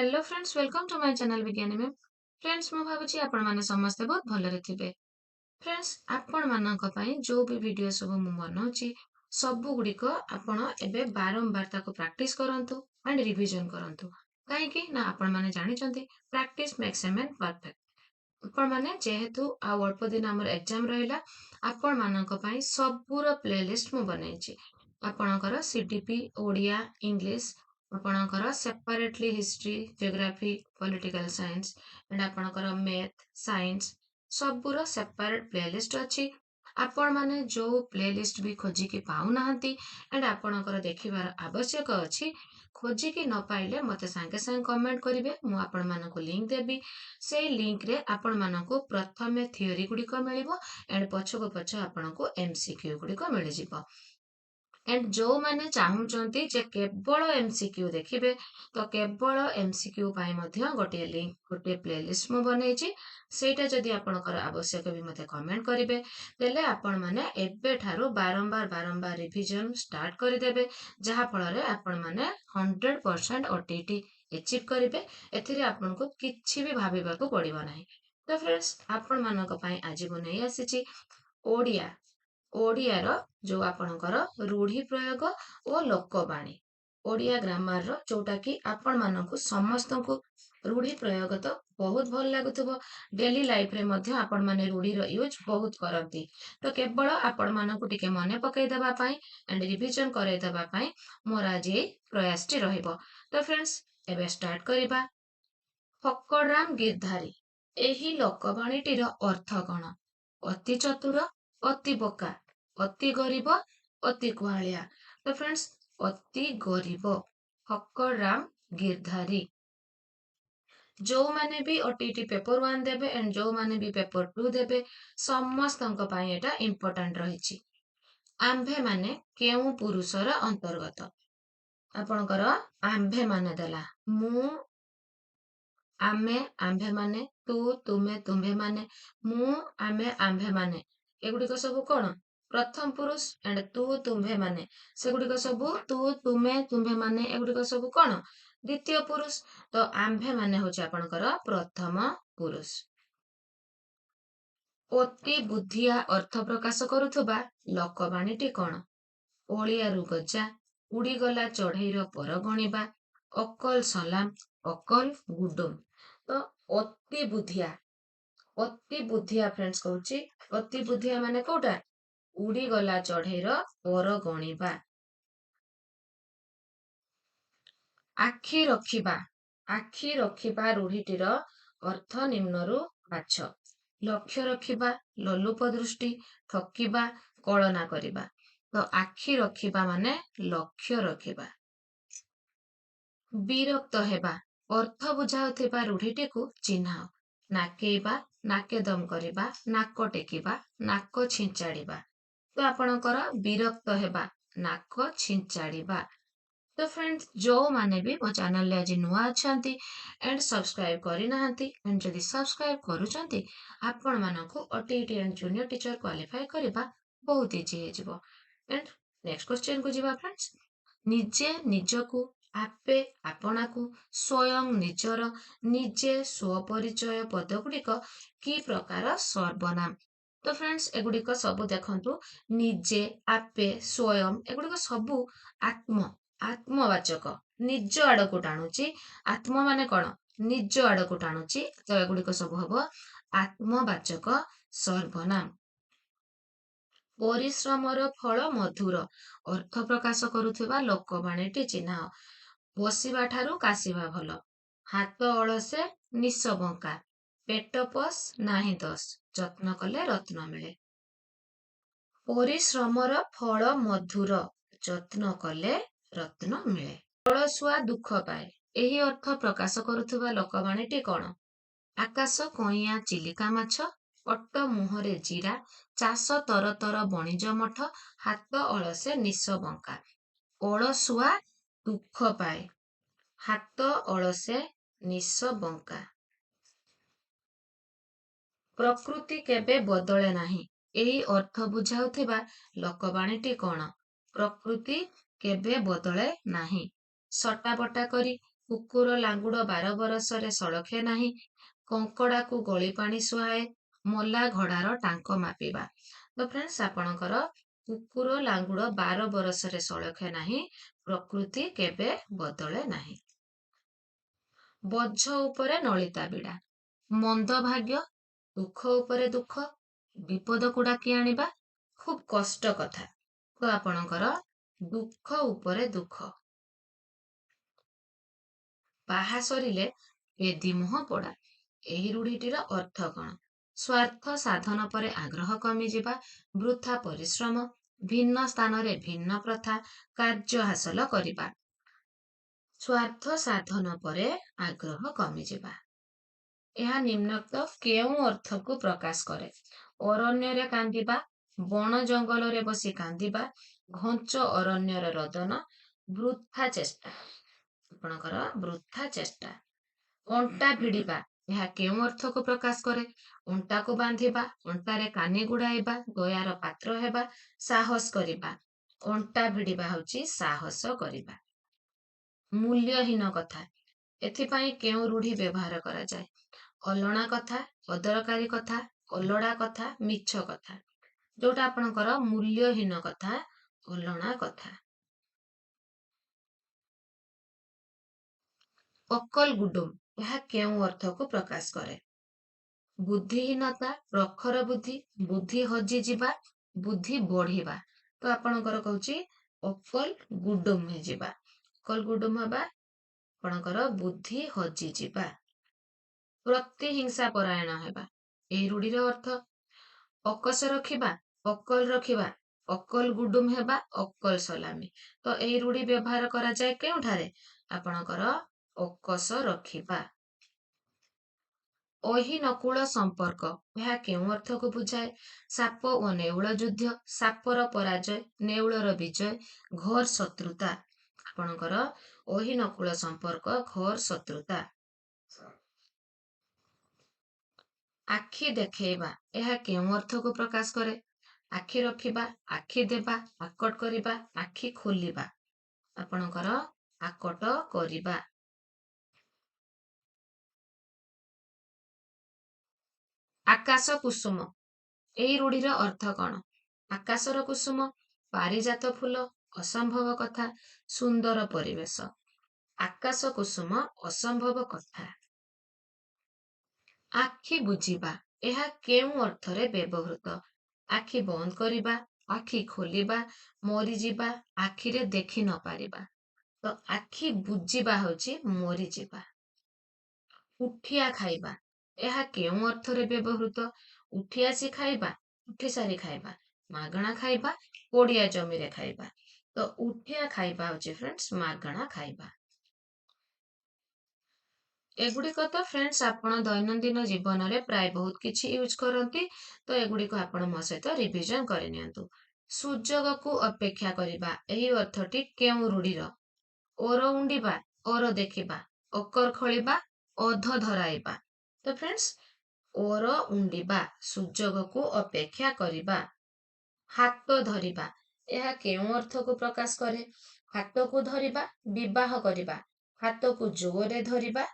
Hello friends, welcome to my channel Vigyani ma'am. Friends, मु भाबुची आपण माने समस्ते बहुत भलरे थिबे। फ्रेंड्स, आपण मानक पई जो भी वीडियो सब मु बनाउची सब गुडी को आपण एबे बारंबार ताको प्रैक्टिस करंतु एंड रिवीजन करंतु। काहे कि ना आपण माने जानि चंती practice makes a man perfect. आपण माने जेहेतु आ अल्प दिन हमर एग्जाम रहिला, आपण मानक पई सबुर प्लेलिस्ट मु बनैची। आपणकर सीडीपी ओडिया इंग्लिश आपणकर separately history geography political science and आपणकर मैथ साइंस सबुर सेपरेट प्लेलिस्ट अछि। आपण माने जो प्लेलिस्ट भी खोजिकी पाउनाहांती एंड आपणकर देखिबार आवश्यक अछि। खोजिकी न पाइले मते सांगे सांगे कमेंट करिवे, मु आपण मानको लिंक देबी। सेई लिंक रे आपण मानको प्रथमे थियोरी गुडी को मिलिबो एंड पछको पछ आपनको एमसीक्यू गुडी को मिलि जिवो। एंड जो माने चाहूचंती जे केवल एमसीक्यू देखिबे तो केवल एमसीक्यू पाई मध्य गोटे लिंक गोटे प्लेलिस्ट मु बनैची। सेटा जदि आपणकर आवश्यक भी मते कमेंट करिवे तेले आपण माने एबे ठारो बारंबार रिवीजन स्टार्ट करि देबे, जहा फल रे आपण माने 100% ओटीटी अचीव करिवे। एथिरे आपनको किछि भी भाबिबाको पड़िबो नाही। तो फ्रेंड्स, आपण मानक पई आज बनै आसीची ओडिया ओडियार जो आपणकर रूढ़ी प्रयोग ओ लोकवाणी ओडिया ग्रामर रो जोटा कि आपण मानकु समस्तंकु रूढ़ी प्रयोग तो बहुत भल लागुथबो। डेली लाइफ रे मध्य आपण माने रूढ़ी रो यूज बहुत करंती। तो केवल आपण मानकु टिके मने पकई देबा पई एंड रिवीजन करे देबा पई मोर आज ए प्रयास टी रहिबो। तो फ्रेंड्स, एबे स्टार्ट करिबा। फक्कड़राम गिरधारी एही लोकवाणीटीर अर्थ कण? अति चतुर, अति बोका, अति गरीब, अति कुहालिया। तो फ्रेंड्स, अति गरीब फक्कड़राम गिरधारी। जो माने भी ओटीटी पेपर 1 देबे एंड जो माने भी पेपर 2 देबे समस्तंक पई एटा इंपोर्टेंट रहिछि। आंभे माने केउ पुरुषर अंतर्गत? आपणकर आंभे माने देला मु आमे आंभे माने तू तुमे तुम्भे माने मु आमे आंभे माने एगुडी को सब कोन प्रथम पुरुष एंड तू तुम्भे माने सेगुडी को सब तू तुमे तुम्भे माने एगुडी को सब कोन द्वितीय पुरुष। तो आंभे माने होचे आपणकर प्रथम पुरुष। अति बुद्धिया अर्थ प्रकाश करुथबा लोकवाणीटी कोन? ओलियारु गजा, उड़ीगला चढ़ईर पर गणिबा, अकल सलाम, अकल गुडुम। तो अति बुद्धिया फ्रेंड्स कहूची अति बुद्धिया माने कोटा उड़ीगला चढ़ईर पर गणिबा। आखि रखिबा रूढ़ीटीर अर्थ निम्नरु बाछ। लक्ष्य रखिबा, लोलुप दृष्टि, ठकिबा, कलना करिबा। तो आखि रखिबा माने लक्ष्य रखिबा। विरक्त हेबा अर्थ बुझाउथिबा रूढ़ीटी को चिन्हाओ। नाकेइबा, नाकेदम करिबा, नाक टेकिबा, नाक छिंचाड़िबा। तो आपणकर विरक्त हेबा नाक छिंचाड़िबा। तो फ्रेंड्स, जो माने भी मो चैनल ले आज नुआ अछंती एंड सब्सक्राइब करि नाहंती एंड जदि सब्सक्राइब करूचंती आपण मानकु OTT and junior teacher qualify करिबा बहुत इजी हे जिवो। एंड नेक्स्ट क्वेश्चन को जिबा फ्रेंड्स। निजे निजकु आपे आपणाकु स्वयं निजर निजे स्वपरिचय पदगुड़िक कि प्रकार सर्वनाम? तो फ्रेंड्स, एगुड़िक सबु देखंतु निजे आपे स्वयं एगुड़िक सबु आत्मवाचक निज आड़कू टाणुची। आत्म माने कौन निज आड़कू टाणुची। तो एगुड़िक सब हबो आत्मवाचक सर्वनाम। परिश्रमर फल मधुर अर्थ प्रकाश करुथिबा लोकवाणीटी चिन्हाओ। बसिबा ठारू कासिबा भल, हाथ अलसे निश बंका, पेट पस नाही दस, जत्न कले रत्न मिले। परिश्रमर फल मधुर, जत्न कले रत्न मिले। अलसुआ दुख पाए एही अर्थ प्रकाश करुथिबा लोकवाणीटी कोन? आकाश कइया चिलिका माछ, पट मुहरे जीरा, चाष तर तर बणिज मठ, हाथ अलसे निश बंका। अलसुआ दुख पाए, हाथ अलसे निश बंका। प्रकृति केबे बदले नाही एही अर्थ बुझाउथिबा लोकवाणीटी कोन? प्रकृति केबे बदले नाही। सटा बटा करी କୁକୁର ଲାଙ୍ଗୁଡ଼ 12 ବରଷରେ ସଳଖେ ନାହିଁ, କଙ୍କଡାକୁ ଗଳି ପାଣି ସୁହାଏ, ମଲା ଘୋଡାର ଟାଙ୍କ ମାପିବା। ତ ଫ୍ରେଣ୍ଡସ୍ ଆପଣଙ୍କର କୁକୁର ଲାଙ୍ଗୁଡ଼ 12 ବରଷରେ ସଳଖେ ନାହିଁ, ପ୍ରକୃତି କେବେ ବଦଳେ ନାହିଁ। ବୋଝ ଉପରେ ନଳିତା ବିଡ଼ା, ମନ୍ଦ ଭାଗ୍ୟ, ଦୁଃଖ ଉପରେ ଦୁଃଖ, ବିପଦକୁ ଡାକି ଆଣିବା, ଖୁବ୍ କଷ୍ଟ କଥା। ତ ଆପଣଙ୍କର ଦୁଃଖ ଉପରେ ଦୁଃଖ। ବାହା ସରିଲେ ବେଦି ମୁହଁ ପୋଡ଼ା। ଏହି ରୂଢ଼ିଟିର ଅର୍ଥ କଣ? ସ୍ୱାର୍ଥ ସାଧନ ପରେ ଆଗ୍ରହ କମିଯିବା, ବୃଥା ପରିଶ୍ରମ, ଭିନ୍ନ ସ୍ଥାନରେ ଭିନ୍ନ ପ୍ରଥା, କାର୍ଯ୍ୟ ହାସଲ କରିବା। ସ୍ୱାର୍ଥ ସାଧନ ପରେ ଆଗ୍ରହ କମିଯିବା। ଏହା ନିମ୍ନୋକ୍ତ କେଉଁ ଅର୍ଥକୁ ପ୍ରକାଶ କରେ? ଅରଣ୍ୟରେ କାନ୍ଦିବା, ବଣ ଜଙ୍ଗଲରେ ବସି କାନ୍ଦିବା, ଘଞ୍ଚ ଅରଣ୍ୟର ରୋଦନ, ବୃଥା ଚେଷ୍ଟା। ଆପଣଙ୍କର ବୃଥା ଚେଷ୍ଟା। ଅଣ୍ଟା ଭିଡ଼ିବା, ଏହା କେଉଁ ଅର୍ଥକୁ ପ୍ରକାଶ କରେ? ଅଣ୍ଟାକୁ ବାନ୍ଧିବା, ଅଣ୍ଟାରେ କାନି ଗୁଡାଇବା, ଦୟାର ପାତ୍ର ହେବା, ସାହସ କରିବା। ଅଣ୍ଟା ଭିଡ଼ିବା ହେଉଛି ସାହସ କରିବା। ମୂଲ୍ୟହୀନ କଥା, ଏଥିପାଇଁ କେଉଁ ରୂଢ଼ି ବ୍ୟବହାର କରାଯାଏ? ଅଲଣା କଥା, ଅଦରକାରୀ କଥା, ଅଲୋଡା କଥା, ମିଛ କଥା। ଯୋଉଟା ଆପଣଙ୍କର ମୂଲ୍ୟହୀନ କଥା, ଅଲଣା କଥା। ଅକଲ ଗୁଡୁମ, ଏହା କେଉଁ ଅର୍ଥକୁ ପ୍ରକାଶ କରେ? ବୁଦ୍ଧିହୀନତା, ପ୍ରଖର ବୁଦ୍ଧି, ବୁଦ୍ଧି ହଜିଯିବା, ବୁଦ୍ଧି ବଢିବା। ତ ଆପଣଙ୍କର କହୁଛି ଅକଲ ଗୁଡୁମ ହେଇଯିବା। ଅକଲ ଗୁଡୁମ ହେବା ଆପଣଙ୍କର ବୁଦ୍ଧି ହଜିଯିବା। ପ୍ରତିହିଂସା ପରାୟଣ ହେବା, ଏହି ରୂଢ଼ିର ଅର୍ଥ ଅକସ ରଖିବା, ଅକଲ ରଖିବା, ଅକଲ ଗୁଡୁମ ହେବା, ଅକଲ ସଲାମି। ତ ଏହି ରୂଢ଼ି ବ୍ୟବହାର କରାଯାଏ କେଉଁଠାରେ? ଆପଣଙ୍କର ଅକସ ରଖିବା। ଅହିନକୁଳ ସମ୍ପର୍କ, ଏହା କେଉଁ ଅର୍ଥକୁ ବୁଝାଏ? ସାପ ଓ ନେଉଳ ଯୁଦ୍ଧ, ସାପର ପରାଜୟ, ନେଉଳର ବିଜୟ, ଘୋର ଶତ୍ରୁତା। ଆପଣଙ୍କର ଅହିନକୁଳ ସମ୍ପର୍କ, ଘୋର ଶତ୍ରୁତା। ଆଖି ଦେଖେଇବା, ଏହା କେଉଁ ଅର୍ଥକୁ ପ୍ରକାଶ କରେ? ଆଖି ରଖିବା, ଆଖି ଦେବା, ଆକଟ କରିବା, ଆଖି ଖୋଲିବା। ଆପଣଙ୍କର ଆକଟ କରିବା। ଆକାଶ କୁସୁମ, ଏହି ରୂଢ଼ିର ଅର୍ଥ କଣ? ଆକାଶର କୁସୁମ, ପାରିଜାତ ଫୁଲ, ଅସମ୍ଭବ କଥା, ସୁନ୍ଦର ପରିବେଶ। ଆକାଶ କୁସୁମ, ଅସମ୍ଭବ କଥା। ଆଖି ବୁଜିବା, ଏହା କେଉଁ ଅର୍ଥରେ ବ୍ୟବହୃତ? ଆଖି ବନ୍ଦ କରିବା, ଆଖି ଖୋଲିବା, ମରିଯିବା, ଆଖିରେ ଦେଖି ନ ପାରିବା। ତ ଆଖି ବୁଜିବା ହେଉଛି ମରିଯିବା। ଉଠିଆ ଖାଇବା, ଏହା କେଉଁ ଅର୍ଥରେ ବ୍ୟବହୃତ? ଉଠି ଆସି ଖାଇବା, ଉଠି ସାରି ଖାଇବା, ମାଗଣା ଖାଇବା, ପଡିଆ ଜମିରେ ଖାଇବା। ତ ଉଠିଆ ଖାଇବା ହେଉଛି ଫ୍ରେଣ୍ଡସ୍ ମାଗଣା ଖାଇବା। ଏଗୁଡିକ ତ ଫ୍ରେଣ୍ଡସ୍ ଆପଣ ଦୈନନ୍ଦିନ ଜୀବନରେ ପ୍ରାୟ ବହୁତ କିଛି ୟୁଜ କରନ୍ତି, ତ ଏଗୁଡିକ ଆପଣ ମୋ ସହିତ ରିଭିଜନ କରିନିଅନ୍ତୁ। ସୁଯୋଗକୁ ଅପେକ୍ଷା କରିବା, ଏହି ଅର୍ଥଟି କେଉଁ ରୂଢ଼ିର? ଓର ଉଣ୍ଡିବା, ଓର ଦେଖିବା, ଅକର ଖୋଳିବା, ଅଧ ଧରାଇବା। ତ ଫ୍ରେଣ୍ଡସ୍ ଓର ଉଣ୍ଡିବା, ସୁଯୋଗକୁ ଅପେକ୍ଷା କରିବା। ହାତ ଧରିବା, ଏହା କେଉଁ ଅର୍ଥକୁ ପ୍ରକାଶ କରେ? ହାତକୁ ଧରିବା, ବିବାହ କରିବା, ହାତକୁ ଜୋରରେ ଧରିବା,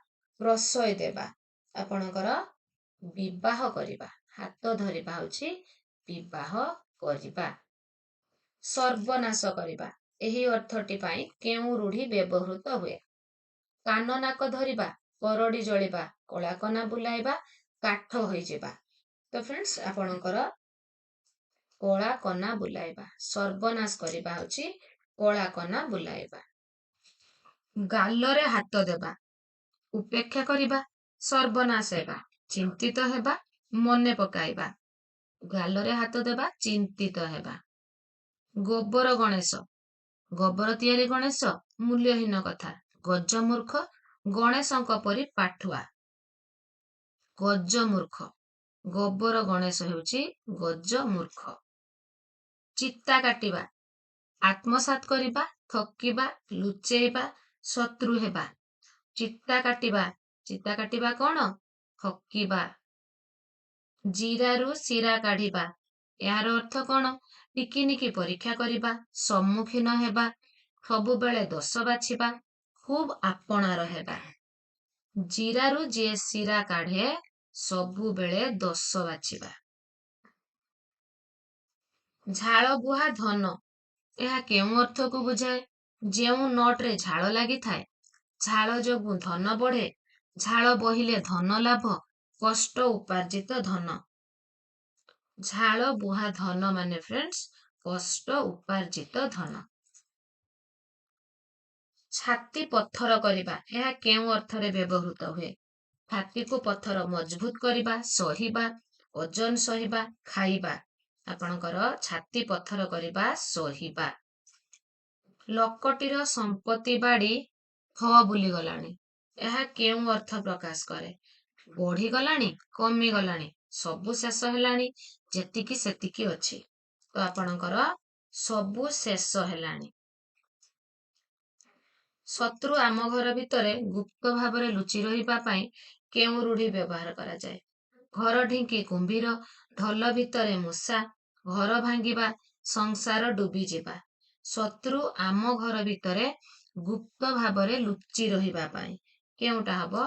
ପ୍ରଶୟ ଦେବା। ଆପଣଙ୍କର ବିବାହ କରିବା, ହାତ ଧରିବା ହେଉଛି ବିବାହ କରିବା। ସର୍ବନାଶ କରିବା, ଏହି ଅର୍ଥଟି ପାଇଁ କେଉଁ ରୂଢ଼ି ବ୍ୟବହୃତ ହୁଏ? କାନ ନାକ ଧରିବା, କରଡ଼ି ଜଳିବା, କଳା କନା ବୁଲାଇବା, କାଠ ହୋଇଯିବା। ତ ଫ୍ରେଣ୍ଡସ୍ ଆପଣଙ୍କର କଳା କନା ବୁଲାଇବା, ସର୍ବନାଶ କରିବା ହେଉଛି କଳା କନା ବୁଲାଇବା। ଗାଲରେ ହାତ ଦେବା, ଉପେକ୍ଷା କରିବା, ସର୍ବନାଶ ହେବା, ଚିନ୍ତିତ ହେବା, ମନେ ପକାଇବା। ଗାଲରେ ହାତ ଦେବା, ଚିନ୍ତିତ ହେବା। ଗୋବର ଗଣେଶ, ଗୋବର ତିଆରି ଗଣେଶ, ମୂଲ୍ୟହୀନ କଥା, ଗଜମୂର୍ଖ, ଗଣେଶଙ୍କ ପରି ପାଠୁଆ। ଗଜମୂର୍ଖ, ଗୋବର ଗଣେଶ ହେଉଛି ଗଜମୂର୍ଖ। ଚିତା କାଟିବା, ଆତ୍ମସାତ କରିବା, ଠକିବା, ଲୁଚେଇବା, ଶତ୍ରୁ ହେବା। ଚିତା କାଟିବା କଣ? ଠକିବା। ଜିରାରୁ ଶିରା କାଢିବା, ଏହାର ଅର୍ଥ କଣ? ଟିକିନିକି ପରୀକ୍ଷା କରିବା, ସମ୍ମୁଖୀନ ହେବା, ସବୁବେଳେ ଦୋଷ ବାଛିବା, ଖୁବ୍ ଆପଣାର ହେବା। ଜିରାରୁ ଯିଏ ଶିରା କାଢେ ସବୁବେଳେ ଦୋଷ ବାଛିବା। ଝାଳ ବୁହା ଧନ, ଏହା କେଉଁ ଅର୍ଥକୁ ବୁଝାଏ? ଯେଉଁ ନଟରେ ଝାଳ ଲାଗିଥାଏ, ଝାଳ ଯୋଗୁଁ ଧନ ବଢେ, ଝାଳ ବୋହିଲେ ଧନ ଲାଭ, କଷ୍ଟ ଉପାର୍ଜିତ ଧନ। ଝାଳ ବୁହା ଧନ ମାନେ ଫ୍ରେଣ୍ଡସ୍ କଷ୍ଟ ଉପାର୍ଜିତ ଧନ। ଛାତି ପଥର କରିବା, ଏହା କେଉଁ ଅର୍ଥରେ ବ୍ୟବହୃତ ହୁଏ? ଛାତିକୁ ପଥର ମଜବୁତ କରିବା, ସହିବା, ଓଜନ ସହିବା, ଖାଇବା। ଆପଣଙ୍କର ଛାତି ପଥର କରିବା, ସହିବା। ଲୋକଟିର ସମ୍ପତ୍ତି ବାଡି ଫ ବୁଲିଗଲାଣି, ଏହା କେଉଁ ଅର୍ଥ ପ୍ରକାଶ କରେ? ବଢିଗଲାଣି, କମିଗଲାଣି, ସବୁ ଶେଷ ହେଲାଣି, ଯେତିକି ସେତିକି ଅଛି। ତ ଆପଣଙ୍କର ସବୁ ଶେଷ ହେଲାଣି। ଶତ୍ରୁ ଆମ ଘର ଭିତରେ ଗୁପ୍ତ ଭାବରେ ଲୁଚି ରହିବା ପାଇଁ କେଉଁ ରୂଢି ବ୍ୟବହାର କରାଯାଏ? ଘର ଢିଙ୍କି କୁମ୍ଭୀର, ଢୋଲ ଭିତରେ ମୂଷା, ଘର ଭାଙ୍ଗିବା, ସଂସାର ଡୁବିଯିବା। ଶତ୍ରୁ ଆମ ଘର ଭିତରେ ଗୁପ୍ତ ଭାବରେ ଲୁଚି ରହିବା ପାଇଁ କେଉଁଟା ହବ?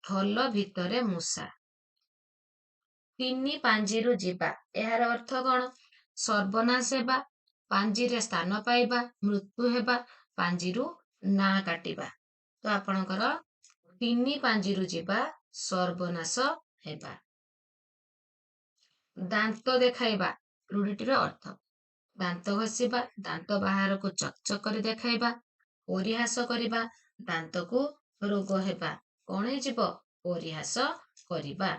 ଢୋଲ ଭିତରେ ମୂଷା। ତିନି ପାଞ୍ଜିରୁ ଯିବା, ଏହାର ଅର୍ଥ କଣ? ସର୍ବନାଶ ହେବା, ପାଞ୍ଜିରେ ସ୍ଥାନ ପାଇବା, ମୃତ୍ୟୁ ହେବା, ପାଞ୍ଜିରୁ ନା କାଟିବା। ତ ଆପଣଙ୍କର ତିନି ପାଞ୍ଜିରୁ ଯିବା, ସର୍ବନାଶ ହେବା। ଦାନ୍ତ ଦେଖାଇବା ରୂଢିଟିର ଅର୍ଥ? ଦାନ୍ତ ଘଷିବା, ଦାନ୍ତ ବାହାରକୁ ଚକଚକ କରି ଦେଖାଇବା, ପରିହାସ କରିବା, ଦାନ୍ତକୁ ରୋଗ ହେବା। କଣ ହେଇଯିବ? ପରିହାସ କରିବା।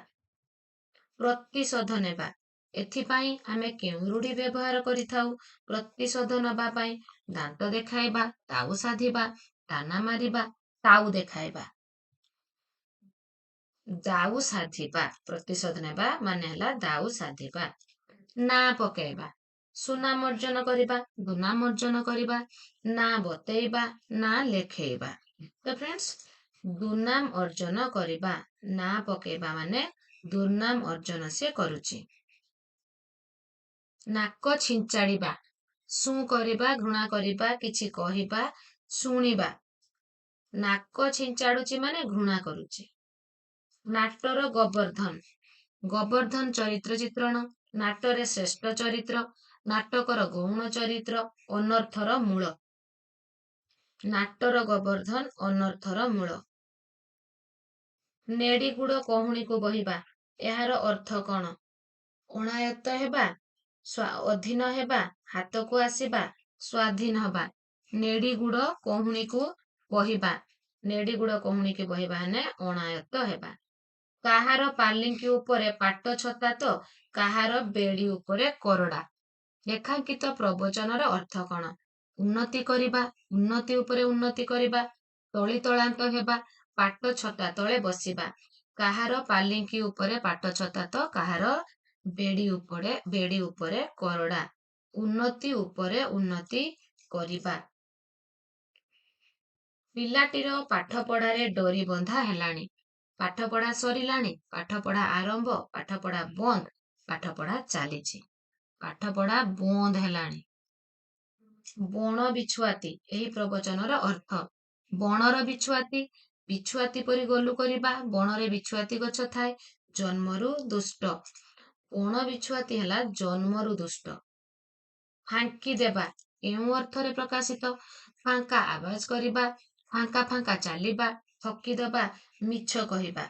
ପ୍ରତିଶୋଧ ନେବା, ଏଥିପାଇଁ ଆମେ କେଉଁ ରୂଢି ବ୍ୟବହାର କରିଥାଉ? ପ୍ରତିଶୋଧ ନେବା ପାଇଁ ଦାନ୍ତ ଦେଖାଇବା, ଦାଉ ସାଧିବା, ତାନା ମାରିବା, ତାଉ ଦେଖାଇବା। ଦାଉ ସାଧିବା, ପ୍ରତିଶୋଧ ନେବା ମାନେ ହେଲା ଦାଉ ସାଧିବା। ନା ପକେଇବା, ସୁନାମ ଅର୍ଜନ କରିବା, ଦୁନାମ ଅର୍ଜନ କରିବା, ନା ବତେଇବା, ନା ଲେଖେଇବା। ତ ଫ୍ରେଣ୍ଡସ୍, ଦୁନାମ ଅର୍ଜନ କରିବା, ନା ପକେଇବା ମାନେ ଦୁର୍ନାମ ଅର୍ଜନ ସେ କରୁଛି। ନାକ ଛିଞ୍ଚାଡ଼ିବା, ଶୁଁ କରିବା, ଘୃଣା କରିବା, କିଛି କହିବା, ଶୁଣିବା। ନାକ ଛିଞ୍ଚାଡୁଛି ମାନେ ଘୃଣା କରୁଛି। ନାଟର ଗୋବର୍ଦ୍ଧନ, ଗୋବର୍ଦ୍ଧନ ଚରିତ୍ର ଚିତ୍ରଣ, ନାଟରେ ଶ୍ରେଷ୍ଠ ଚରିତ୍ର, ନାଟକର ଗୌଣ ଚରିତ୍ର, ଅନର୍ଥର ମୂଳ। ନାଟର ଗୋବର୍ଦ୍ଧନ, ଅନର୍ଥର ମୂଳ। ନେଡିଗୁଡ କହୁଣୀକୁ ବହିବା, ଏହାର ଅର୍ଥ କଣ? ଅଣାୟତ୍ତ ହେବା, ଅଧୀନ ହେବା, ହାତକୁ ଆସିବା, ସ୍ୱାଧୀନ ହେବା। ନେଡିଗୁଡ କହୁଣୀକୁ ବହିବା, ନେଡିଗୁଡ କହୁଣୀକୁ ବହିବା ମାନେ ଅଣାୟତ୍ତ ହେବା। କାହାର ପାଲିଙ୍କି ଉପରେ ପାଟ ଛତା ତ କାହାର ବେଡି ଉପରେ କରଡା। ରେଖାଙ୍କିତ ପ୍ରବଚନର ଅର୍ଥ କଣ? ଉନ୍ନତି କରିବା, ଉନ୍ନତି ଉପରେ ଉନ୍ନତି କରିବା, ତଳି ତଳାନ୍ତ ହେବା, ପାଟ ଛତା ତଳେ ବସିବା। କାହାର ପାଲିଙ୍କି ଉପରେ ପାଟ ଛତା ତ କାହାର ବେଡି ଉପରେ କରଡା। ଉନ୍ନତି ଉପରେ ଉନ୍ନତି କରିବା। ପିଲାଟିର ପାଠପଢାରେ ଡୋରି ବନ୍ଧା ହେଲାଣି, ପାଠପଢା ସରିଲାଣି, ପାଠପଢା ଆରମ୍ଭ, ପାଠପଢା ବନ୍ଦ, ପାଠପଢା ଚାଲିଛି। ପାଠପଢା ବନ୍ଦ ହେଲାଣି। ବଣ ବିଛୁଆତି, ଏହି ପ୍ରବଚନର ଅର୍ଥ? ବଣର ବିଛୁଆତି, ବିଛୁଆତି ପରି ଗଲୁ କରିବା, ବଣରେ ବିଛୁଆତି ଗଛ ଥାଏ, ଜନ୍ମରୁ ଦୁଷ୍ଟ। ବଣ ବିଛୁଆତି ହେଲା ଜନ୍ମରୁ ଦୁଷ୍ଟ। ଫାଙ୍କି ଦେବା, କେଉଁ ଅର୍ଥରେ ପ୍ରକାଶିତ? ଫାଙ୍କା ଆବାଜ କରିବା, ଫାଙ୍କା ଫାଙ୍କା ଚାଲିବା, ଠକିଦବା, ମିଛ କହିବା।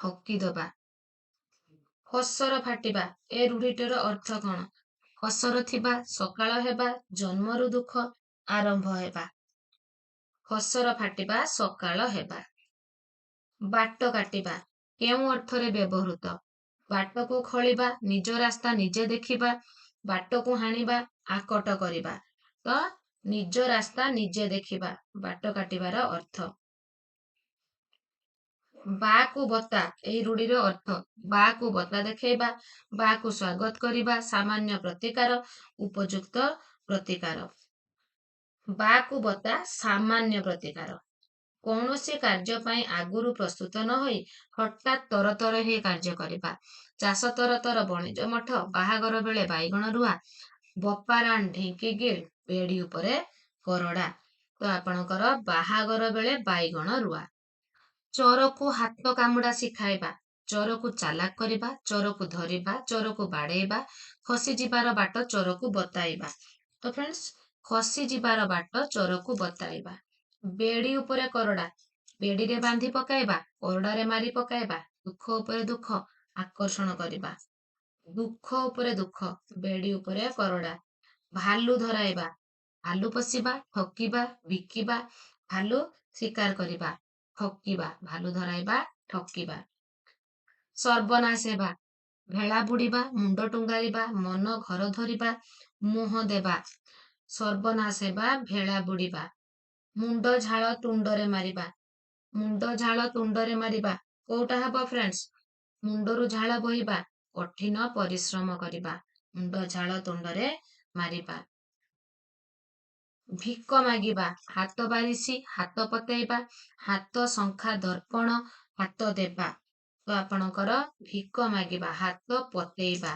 ଠକିଦବା। ଫସର ଫାଟିବା, ଏ ରୂଢିଟିର ଅର୍ଥ କଣ? ଫସର ଥିବା, ସକାଳ ହେବା, ଜନ୍ମରୁ ଦୁଃଖ, ଆରମ୍ଭ ହେବା। ଫସର ଫାଟିବା, ସକାଳ ହେବା। ବାଟ କାଟିବା, କେଉଁ ଅର୍ଥରେ ବ୍ୟବହୃତ? ବାଟକୁ ଖୋଳିବା, ନିଜ ରାସ୍ତା ନିଜେ ଦେଖିବା, ବାଟକୁ ହାଣିବା, ଆକଟ କରିବା। ତ ନିଜ ରାସ୍ତା ନିଜେ ଦେଖିବା, ବାଟ କାଟିବାର ଅର୍ଥ। ବାକୁ ବତା, ଏହି ରୂଢିର ଅର୍ଥ? ବାକୁ ବତା ଦେଖେଇବା, ବାକୁ ସ୍ୱାଗତ କରିବା, ସାମାନ୍ୟ ପ୍ରତିକାର, ଉପଯୁକ୍ତ ପ୍ରତିକାର। ବାକୁ ବତା ସାମାନ୍ୟ ପ୍ରତିକାର। କୌଣସି କାର୍ଯ୍ୟ ପାଇଁ ଆଗରୁ ପ୍ରସ୍ତୁତ ନ ହୋଇ ହଠାତ୍ ତରତର ହେଇ କାର୍ଯ୍ୟ କରିବା। ଚାଷ ତରତର, ବଣିଜ ମଠ, ବାହାଘର ବେଳେ ବାଇଗଣ ରୁଆ, ବପାରାଣ ଢିଙ୍କି ଗିଳ, ବେଡି ଉପରେ କରଡା। ତ ଆପଣଙ୍କର ବାହାଘର ବେଳେ ବାଇଗଣ ରୁଆ। ଚୋରକୁ ହାତ କାମୁଡା ଶିଖାଇବା, ଚୋରକୁ ଚାଲାକ କରିବା, ଚୋରକୁ ଧରିବା, ଚୋରକୁ ବାଡେଇବା, ଖସିଯିବାର ବାଟ ଚୋରକୁ ବତାଇବା। ତ ଫ୍ରେଣ୍ଡସ୍, ଖସିଯିବାର ବାଟ ଚୋରକୁ ବତାଇବା। ବେଡି ଉପରେ କରଡା, ବେଡିରେ ବାନ୍ଧି ପକାଇବା, କରଡାରେ ମାରି ପକାଇବା। ଦୁଃଖ ଉପରେ ଦୁଃଖ, ଆକର୍ଷଣ କରିବା। ଦୁଃଖ ଉପରେ ଦୁଃଖ, ବେଡି ଉପରେ କରଡା। ଭାଲୁ ଧରାଇବା, ଭାଲୁ ପୋଷିବା, ଠକିବା, ବିକିବା। ଭାଲୁ ଶିକାର କରିବା, ଠକିବା। ଭାଲୁ ଧରାଇବା, ଠକିବା। ସର୍ବନାଶ ହେବା, ଭେଳା ବୁଡିବା, ମୁଣ୍ଡ ଟୁଙ୍ଗାରିବା, ମନ ଘର ଧରିବା, ମୁହଁ ଦେବା। ସର୍ବନାଶ ହେବା, ଭେଳା ବୁଡିବା। ମୁଣ୍ଡ ଝାଳ ତୁଣ୍ଡରେ ମାରିବା, ମୁଣ୍ଡ ଝାଳ ତୁଣ୍ଡରେ ମାରିବା। କୋଉଟା ହବ ଫ୍ରେଣ୍ଡସ୍? ମୁଣ୍ଡରୁ ଝାଳ ବୋହିବା, କଠିନ ପରିଶ୍ରମ କରିବା। ମୁଣ୍ଡ ଝାଳ ତୁଣ୍ଡରେ ମାରିବା। ଭିକ ମାଗିବା, ହାତ ବାରିଶି, ହାତ ପତେଇବା, ହାତ ଶଙ୍ଖା ଦର୍ପଣ, ହାତ ଦେବା। ତ ଆପଣଙ୍କର ଭିକ ମାଗିବା, ହାତ ପତେଇବା।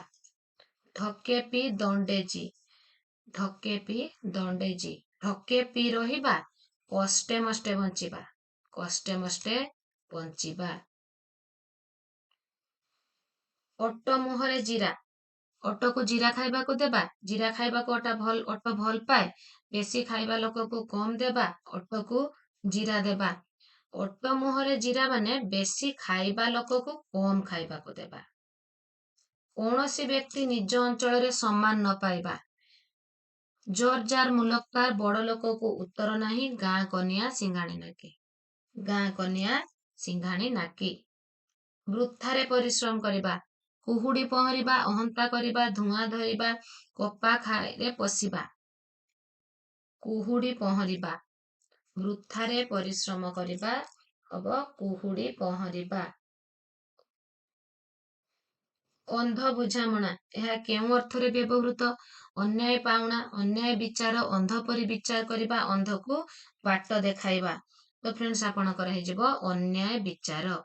ଢକେ ପି ଦଣ୍ଡେଜି, ଢକେ ପି ଦଣ୍ଡେଜି। ଢକେ ପି ରହିବା, କଷ୍ଟେ ମଷ୍ଟେ ବଞ୍ଚିବା, କଷ୍ଟେ ମଷ୍ଟେ ବଞ୍ଚିବା। ଓଟ ମୁହଁରେ ଜିରା, ଓଟକୁ ଜିରା ଖାଇବାକୁ ଦେବା, ଜିରା ଖାଇବାକୁ ଓଟ ଭଲ ପାଏ, ବେଶୀ ଖାଇବା ଲୋକକୁ କମ ଦେବା, ଓଟକୁ ଜିରା ଦେବା। ଓଟ ମୁହଁରେ ଜିରା ମାନେ ବେଶୀ ଖାଇବା ଲୋକକୁ କମ ଖାଇବାକୁ ଦେବା। କୌଣସି ବ୍ୟକ୍ତି ନିଜ ଅଞ୍ଚଳରେ ସମ୍ମାନ ନ ପାଇବା। ଜୋର ଜାର ମୁଲକତାର, ବଡ ଲୋକକୁ ଉତ୍ତର ନାହିଁ, ଗାଁ କନିଆ ସିଙ୍ଘାଣି ନାକି, ଗାଁ କନିଆ ସିଙ୍ଘାଣି ନାକି। ବୃଥାରେ ପରିଶ୍ରମ କରିବା, କୁହୁଡି ପହଁରିବା, ଅହନ୍ତା କରିବା, ଧୂଆଁ ଧରିବା, କପା ଖାଇରେ ପଶିବା। କୁହୁଡି ପହଁରିବା, ବୃଥାରେ ପରିଶ୍ରମ କରିବା ହବ କୁହୁଡି ପହଁରିବା। ଅନ୍ଧ ବୁଝାମଣା, ଏହା କେଉଁ ଅର୍ଥରେ ବ୍ୟବହୃତ? ଅନ୍ୟାୟ ପାଉଣା, ଅନ୍ୟାୟ ବିଚାର, ଅନ୍ଧ ପରି ବିଚାର କରିବା, ଅନ୍ଧକୁ ବାଟ ଦେଖାଇବା। ତ ଫ୍ରେଣ୍ଡସ୍, ଆପଣଙ୍କର ହେଇଯିବ ଅନ୍ୟାୟ ବିଚାର।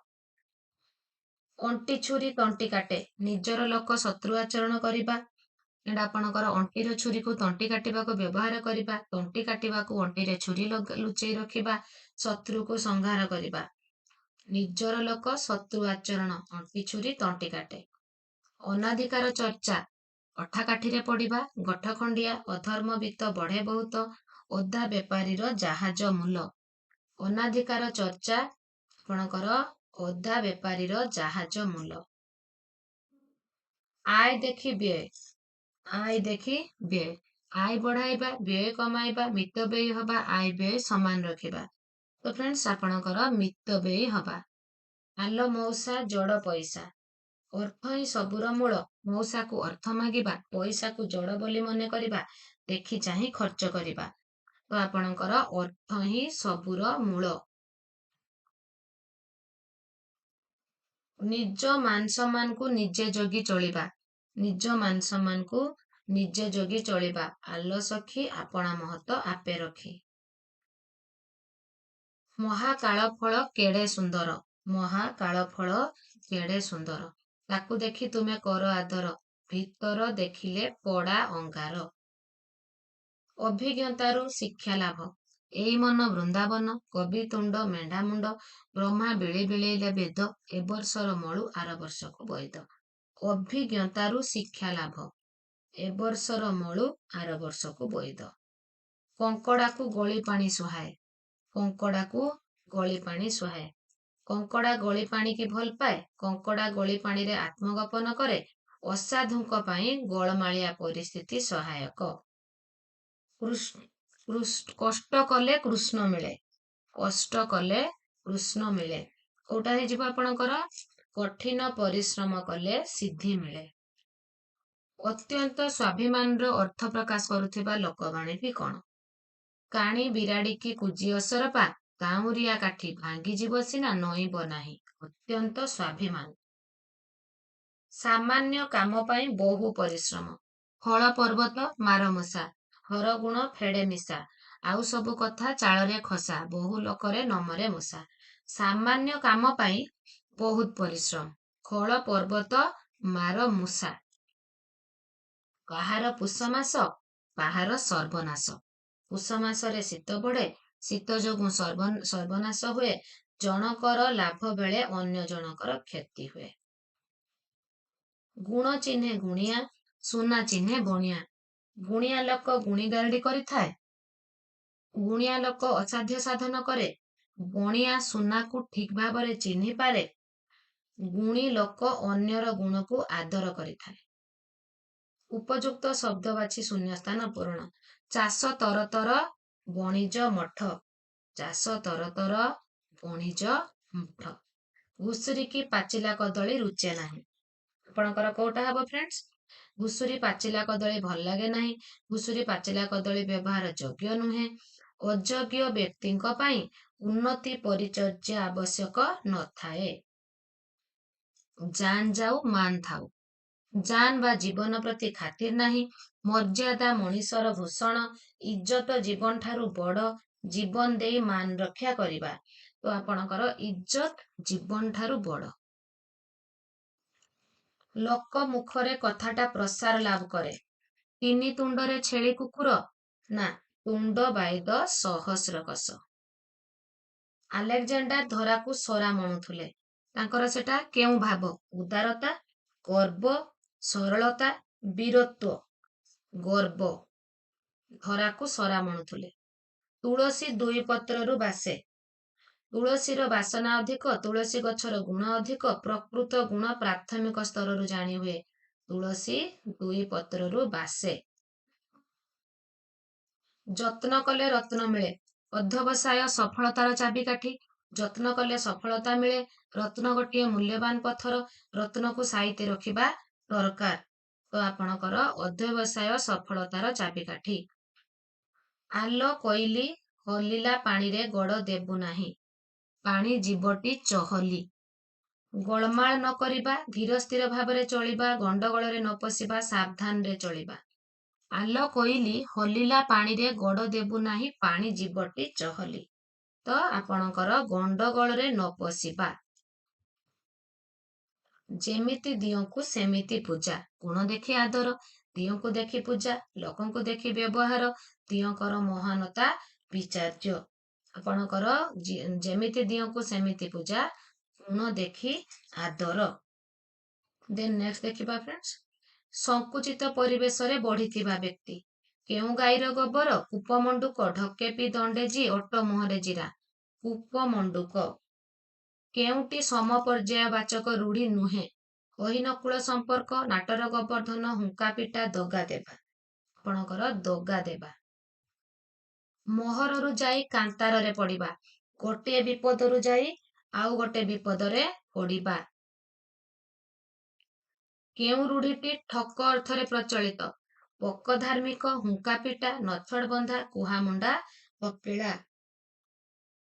ଅଣ୍ଟି ଛୁରୀ ତଣ୍ଟି କାଟେ, ନିଜର ଲୋକ ଶତ୍ରୁ ଆଚରଣ କରିବା। ଏଇଟା ଆପଣଙ୍କର ଅଣ୍ଟିର ଛୁରୀକୁ ତଣ୍ଟି କାଟିବାକୁ ବ୍ୟବହାର କରିବା, ତଣ୍ଟି କାଟିବାକୁ ଅଣ୍ଟିରେ ଛୁରୀ ଲୁଚେଇ ରଖିବା, ଶତ୍ରୁକୁ ସଂହାର କରିବା। ନିଜର ଲୋକ ଶତ୍ରୁ ଆଚରଣ, ଅଣ୍ଟି ଛୁରୀ ତଣ୍ଟି କାଟେ। ଅନାଧିକାର ଚର୍ଚ୍ଚା, ଅଠା କାଠିରେ ପଡିବା, ଗଠ ଖଣ୍ଡିଆ, ଅଧର୍ମ ବିତ୍ତ ବଢେ ବହୁତ, ଓଦା ବେପାରୀର ଜାହାଜ ମୂଲ। ଅନାଧିକାର ଚର୍ଚ୍ଚା, ଆପଣଙ୍କର ଓଦା ବେପାରୀର ଜାହାଜ ମୂଲ। ଆୟ ଦେଖି ବ୍ୟୟ, ଆୟ ଦେଖି ବ୍ୟୟ। ଆୟ ବଢାଇବା, ବ୍ୟୟ କମାଇବା, ମିତବ୍ୟୟୀ ହବା, ଆୟ ବ୍ୟୟ ସମାନ ରଖିବା। ତ ଫ୍ରେଣ୍ଡସ୍, ଆପଣଙ୍କର ମିତବ୍ୟୟୀ ହବା। ଆଲ ମଉସା ଜଡ ପଇସା, ଅର୍ଥ ହିଁ ସବୁର ମୂଳ। ମଉସାକୁ ଅର୍ଥ ମାଗିବା, ପଇସାକୁ ଜଡ ବୋଲି ମନେ କରିବା, ଦେଖି ଚାହିଁ ଖର୍ଚ୍ଚ କରିବା। ତ ଆପଣଙ୍କର ଅର୍ଥ ହିଁ ସବୁର ମୂଳ। ନିଜ ମାନ ସମ୍ମାନକୁ ନିଜେ ଜଗି ଚଳିବା, ନିଜ ମାନ ସମ୍ମାନକୁ ନିଜେ ଜଗି ଚଳିବା। ଆଲ ସଖୀ ଆପଣା ମହତ ଆପେ ରଖି। ମହାକାଳ ଫଳ କେଡେ ସୁନ୍ଦର, ମହାକାଳ ଫଳ କେଡେ ସୁନ୍ଦର। ତାକୁ ଦେଖି ତୁମେ କର ଆଦର, ଭିତର ଦେଖିଲେ ପଡା ଅଙ୍ଗାର। ଅଭିଜ୍ଞତାରୁ ଶିକ୍ଷା ଲାଭ, ଏଇ ମନ ବୃନ୍ଦାବନ, କବି ତୁଣ୍ଡ ମେଣ୍ଢା ମୁଣ୍ଡ, ବ୍ରହ୍ମା ବିଳି ବିଳେଇଲେ ବେଦ, ଏ ବର୍ଷର ମଳୁ ଆର ବର୍ଷକୁ ବୈଦ। ଅଭିଜ୍ଞତାରୁ ଶିକ୍ଷା ଲାଭ, ଏ ବର୍ଷର ମଳୁ ଆର ବର୍ଷକୁ ବୈଦ। କଙ୍କଡାକୁ ଗଳି ପାଣି ସୁହାଏ, କଙ୍କଡାକୁ ଗଳି ପାଣି ସୁହାଏ। କଙ୍କଡା ଗଳି ପାଣିକି ଭଲ ପାଏ, କଙ୍କଡା ଗଳି ପାଣିରେ ଆତ୍ମଗୋପନ କରେ, ଅସାଧୁଙ୍କ ପାଇଁ ଗୋଳମାଳିଆ ପରିସ୍ଥିତି ସହାୟକ। କଷ୍ଟ କଲେ କୃଷ୍ଣ ମିଳେ, କଷ୍ଟ କଲେ କୃଷ୍ଣ ମିଳେ। କୋଉଟା ହେଇଯିବ ଆପଣଙ୍କର? କଠିନ ପରିଶ୍ରମ କଲେ ସିଦ୍ଧି ମିଳେ। ଅତ୍ୟନ୍ତ ସ୍ୱାଭିମାନର ଅର୍ଥ ପ୍ରକାଶ କରୁଥିବା ଲୋକବାଣୀଟି କଣ? କାଣି ବିରାଡିକି କୁଜି ଅସରପା, କାଉଁରିଆ କାଠି ଭାଙ୍ଗିଯିବ ସିନା ନଇଁବ ନାହିଁ। ଅତ୍ୟନ୍ତ ସ୍ୱାଭିମାନ। ସାମାନ୍ୟ କାମ ପାଇଁ ବହୁ ପରିଶ୍ରମ। ଫଳ ପର୍ବତ ମାରମୂଷା, ହରଗୁଣ ଫେଡେ ମିଶା, ଆଉ ସବୁ କଥା ଚାଳରେ ଖସା, ବହୁ ଲୋକରେ ନମରେ ମୂଷା। ସାମାନ୍ୟ କାମ ପାଇଁ ବହୁତ ପରିଶ୍ରମ, ଫଳ ପର୍ବତ ମାର ମୂଷା। କାହାର ପୁଷ ମାସ, କାହାର ସର୍ବନାଶ। ପୁଷ ମାସରେ ଶୀତ ବଢେ, ଶୀତ ଯୋଗୁଁ ସର୍ବନାଶ ହୁଏ। ଜଣକର ଲାଭ ବେଳେ ଅନ୍ୟ ଜଣକର କ୍ଷତି ହୁଏ। ଗୁଣ ଚିହ୍ନେ ଗୁଣିଆ, ସୁନା ଚିହ୍ନେ ବଣିଆ। ଗୁଣିଆ ଲୋକ ଗୁଣିଗାରେଡ଼ି କରିଥାଏ। ଗୁଣିଆ ଲୋକ ଅସାଧ୍ୟ ସାଧନ କରେ। ବଣିଆ ସୁନାକୁ ଠିକ୍ ଭାବରେ ଚିହ୍ନି ପାରେ। ଗୁଣୀ ଲୋକ ଅନ୍ୟର ଗୁଣକୁ ଆଦର କରିଥାଏ। ଉପଯୁକ୍ତ ଶବ୍ଦ ବାଛି ଶୂନ୍ୟସ୍ଥାନ ପୂରଣ। ଚାଷ ତରତର ବଣିଜ ମଠ। ଚାଷ ତରତର ବଣିଜ ମଠ। ଘୁଷୁରିକି ପାଚିଲା କଦଳୀ ରୁଚେ ନାହିଁ। ଆପଣଙ୍କର କୋଉଟା ହବ ଫ୍ରେଣ୍ଡସ୍? ଘୁଷୁରି ପାଚିଲା କଦଳୀ ଭଲ ଲାଗେ ନାହିଁ। ଘୁଷୁରି ପାଚିଲା କଦଳୀ ବ୍ୟବହାର ଯୋଗ୍ୟ ନୁହେଁ। ଅଯୋଗ୍ୟ ବ୍ୟକ୍ତିଙ୍କ ପାଇଁ ଉନ୍ନତି ପରିଚର୍ଯ୍ୟା ଆବଶ୍ୟକ ନଥାଏ। ଜାନ୍ ଯାଉ ମାନ ଥାଉ। ଜାନ୍ ବା ଜୀବନ ପ୍ରତି ଖାତିର ନାହିଁ। ମର୍ଯ୍ୟାଦା ମଣିଷର ଭୂଷଣ। ଇଜ୍ଜତ ଜୀବନ ଠାରୁ ବଡ଼। ଜୀବନ ଦେଇ ମାନ ରକ୍ଷା କରିବା। ତ ଆପଣଙ୍କର ଇଜ୍ଜତ ଜୀବନ ଠାରୁ ବଡ଼। ଲୋକ ମୁଖରେ କଥାଟା ପ୍ରସାର ଲାଭ କରେ। ତିନି ତୁଣ୍ଡରେ ଛେଳି କୁକୁର, ନା ତୁଣ୍ଡ ବାଇଦ ସହସ୍ର କଷ। ଆଲେକଜାଣ୍ଡାର ଧରାକୁ ସରା ମଣୁଥିଲେ। ତାଙ୍କର ସେଟା କେଉଁ ଭାବ? ଉଦାରତା, ଗର୍ବ, ସରଳତା, ବୀରତ୍ୱ। ଗର୍ବ। ଧରାକୁ ସରା ମଣୁଥିଲେ। ତୁଳସୀ ଦୁଇ ପତ୍ରରୁ ବାସେ। ତୁଳସୀର ବାସନା ଅଧିକ, ତୁଳସୀ ଗଛର ଗୁଣ ଅଧିକ। ପ୍ରକୃତ ଗୁଣ ପ୍ରାଥମିକ ସ୍ତରରୁ ଜାଣି ହୁଏ। ତୁଳସୀ ଦୁଇ ପତ୍ରରୁ ବାସେ। ଯତ୍ନ କଲେ ରତ୍ନ ମିଳେ। ଅଧ୍ୟବସାୟ ସଫଳତାର ଚାବିକାଠି। ଯତ୍ନ କଲେ ସଫଳତା ମିଳେ। ରତ୍ନ ଗୋଟିଏ ମୂଲ୍ୟବାନ ପଥର। ରତ୍ନକୁ ସାଇତି ରଖିବା ଦରକାର। ତ ଆପଣଙ୍କର ଅଧ୍ୟବସାୟ ସଫଳତାର ଚାବିକାଠି। ଆଲ କୋଇଲି ହଲିଲା ପାଣିରେ ଗୋଡ଼ ଦେବୁ ନାହିଁ। ପାଣି ଜୀବଟି ଚହଲି। ଗୋଳମାଳ ନ କରିବା, ଧୀର ସ୍ଥିର ଭାବରେ ଚଳିବା, ଗଣ୍ଡଗୋଳରେ ନ ପଶିବା, ସାବଧାନରେ ଚଳିବା। ଆଲ କୋଇଲି ହଲିଲା ପାଣିରେ ଗୋଡ଼ ଦେବୁ ନାହିଁ, ପାଣି ଜୀବଟି ଚହଲି। ତ ଆପଣଙ୍କର ଗଣ୍ଡଗୋଳରେ ନ ପଶିବା। ଯେମିତି ଦିଅଙ୍କୁ ସେମିତି ପୂଜା। ଗୁଣ ଦେଖି ଆଦର, ଦିଅଙ୍କୁ ଦେଖି ପୂଜା, ଲୋକଙ୍କୁ ଦେଖି ବ୍ୟବହାର। ଦିଅଙ୍କର ମହାନତା ବିଚାର୍ଯ୍ୟ। ଆପଣଙ୍କର ଯେମିତି ଦିଅଙ୍କୁ ସେମିତି ପୂଜା, ଗୁଣ ଦେଖି ଆଦର। ଦେନ୍ ନେକ୍ସଟ ଦେଖିବା ଫ୍ରେଣ୍ଡସ୍। ସଂକୁଚିତ ପରିବେଶରେ ବଢିଥିବା ବ୍ୟକ୍ତି। କେଉଁ ଗାଈର ଗୋବର? କୂପମଣ୍ଡୁକ। ଢକେ ପି ଦଣ୍ଡେ ଜି, ଓଟ ମୁହଁରେ ଜିରା। କୂପମଣ୍ଡୁକ। କେଉଁଟି ସମପର୍ଯ୍ୟାୟବାଚକ ରୂଢି ନୁହେଁ? ଅହିନକୁଳ ସମ୍ପର୍କ, ନାଟର ଗୋବର୍ଦ୍ଧନ, ହୁଙ୍କା ପିଟା, ଦଗା ଦେବା। ଆପଣଙ୍କର ଦଗା ଦେବା। ମହରରୁ ଯାଇ କାନ୍ତାରରେ ପଡ଼ିବା। ଗୋଟିଏ ବିପଦରୁ ଯାଇ ଆଉ ଗୋଟେ ବିପଦରେ ପଡ଼ିବା। କେଉଁ ରୂଢିଟି ଠକ ଅର୍ଥରେ ପ୍ରଚଳିତ? ପୋକ ଧାର୍ମିକ, ହୁଙ୍କା ପିଟା, ନଛୋଡ଼ ବନ୍ଧା, କୁହାମୁଣ୍ଡା, କପିଳା।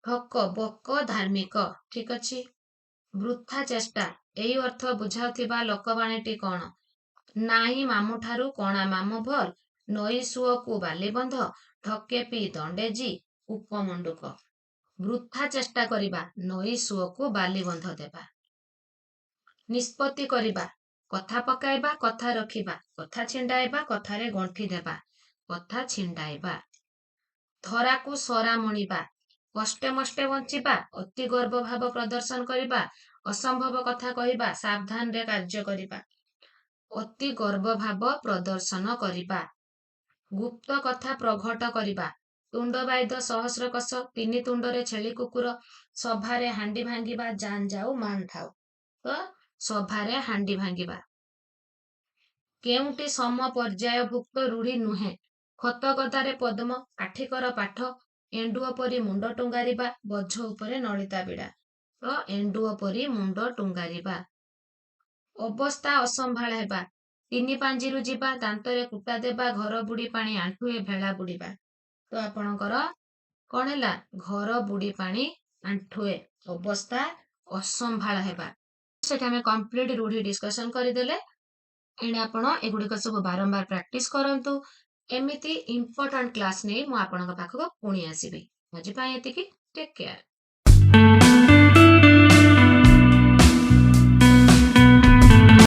ଠକ, ବକ, ଧାର୍ମିକ। ଠିକ ଅଛି। ବୃଥା ଚେଷ୍ଟା, ଏହି ଅର୍ଥ ବୁଝାଉଥିବା ଲୋକବାଣୀଟି କଣ? ନାହିଁ ମାମୁଁଠାରୁ କଣା ମାମୁଁ ଭଲ, ନଈ ସୁଅକୁ ବାଲି ବନ୍ଧ, ଢକେ ପି ଦଣ୍ଡେ ଜି, କୂପମଣ୍ଡୁକ। ବୃଥା ଚେଷ୍ଟା କରିବା, ନଈ ସୁଅକୁ ବାଲି ବନ୍ଧ ଦେବା। ନିଷ୍ପତ୍ତି କରିବା, କଥା ପକାଇବା, କଥା ରଖିବା, କଥା ଛିଣ୍ଡାଇବା, କଥାରେ ଗଣ୍ଠି ଦେବା, କଥା ଛିଣ୍ଡାଇବା। ଧରାକୁ ସରା ମଣିବା, କଷ୍ଟେ ମଷ୍ଟେ ବଞ୍ଚିବା, ଅତି ଗର୍ବ ଭାବ ପ୍ରଦର୍ଶନ କରିବା, ଅସମ୍ଭବ କଥା କହିବା, ସାବଧାନରେ କାର୍ଯ୍ୟ କରିବା। ଅତି ଗର୍ବ ଭାବ ପ୍ରଦର୍ଶନ କରିବା। ଗୁପ୍ତ କଥା ପ୍ରଘଟ କରିବା। ତୁଣ୍ଡ ବାଇଦ ସହସ୍ର କଷ, ତିନି ତୁଣ୍ଡରେ ଛେଳି କୁକୁର, ସଭାରେ ହାଣ୍ଡି ଭାଙ୍ଗିବା, ଜାନ୍ ଯାଉ ମାନ ଥାଉ। ତ ସଭାରେ ହାଣ୍ଡି ଭାଙ୍ଗିବା। କେଉଁଟି ସମପର୍ଯ୍ୟାୟଭୁକ୍ତ ରୂଢି ନୁହେଁ? ଖତ ଗଦାରେ ପଦ୍ମ, କାଠିକର ପାଠ, ଏଣ୍ଡୁଅ ପରି ମୁଣ୍ଡ ଟୁଙ୍ଗାରିବା, ବୋଝ ଉପରେ ନଳିତା ବିଡ଼ା। ତ ଏଣ୍ଡୁଅ ପରି ମୁଣ୍ଡ ଟୁଙ୍ଗାରିବା। ଅବସ୍ଥା ଅସମ୍ଭାଳ ହେବା, ତିନି ପାଞ୍ଜିରୁ ଯିବା, ଦାନ୍ତରେ କୁଟା ଦେବା, ଘର ବୁଡ଼ି ପାଣି ଆଣ୍ଠୁଏ, ଭେଳା ବୁଡ଼ିବା। ତ ଆପଣଙ୍କର କଣ ହେଲା? ଘର ବୁଡ଼ି ପାଣି ଆଣ୍ଠୁଏ। ଅବସ୍ଥା ଅସମ୍ଭାଳ ହେବା। ସେଠି ଆମେ କମ୍ପ୍ଲିଟ ରୂଢି ଡିସ୍କସନ କରିଦେଲେ। ଏଣେ ଆପଣ ଏଗୁଡିକ ସବୁ ବାରମ୍ବାର ପ୍ରାକ୍ଟିସ କରନ୍ତୁ। ଏମିତି ଇମ୍ପୋର୍ଟାଣ୍ଟ କ୍ଲାସ ନେଇ ମୁଁ ଆପଣଙ୍କ ପାଖକୁ ପୁଣି ଆସିବି। ଆଜି ପାଇଁ ଏତିକି। Take care.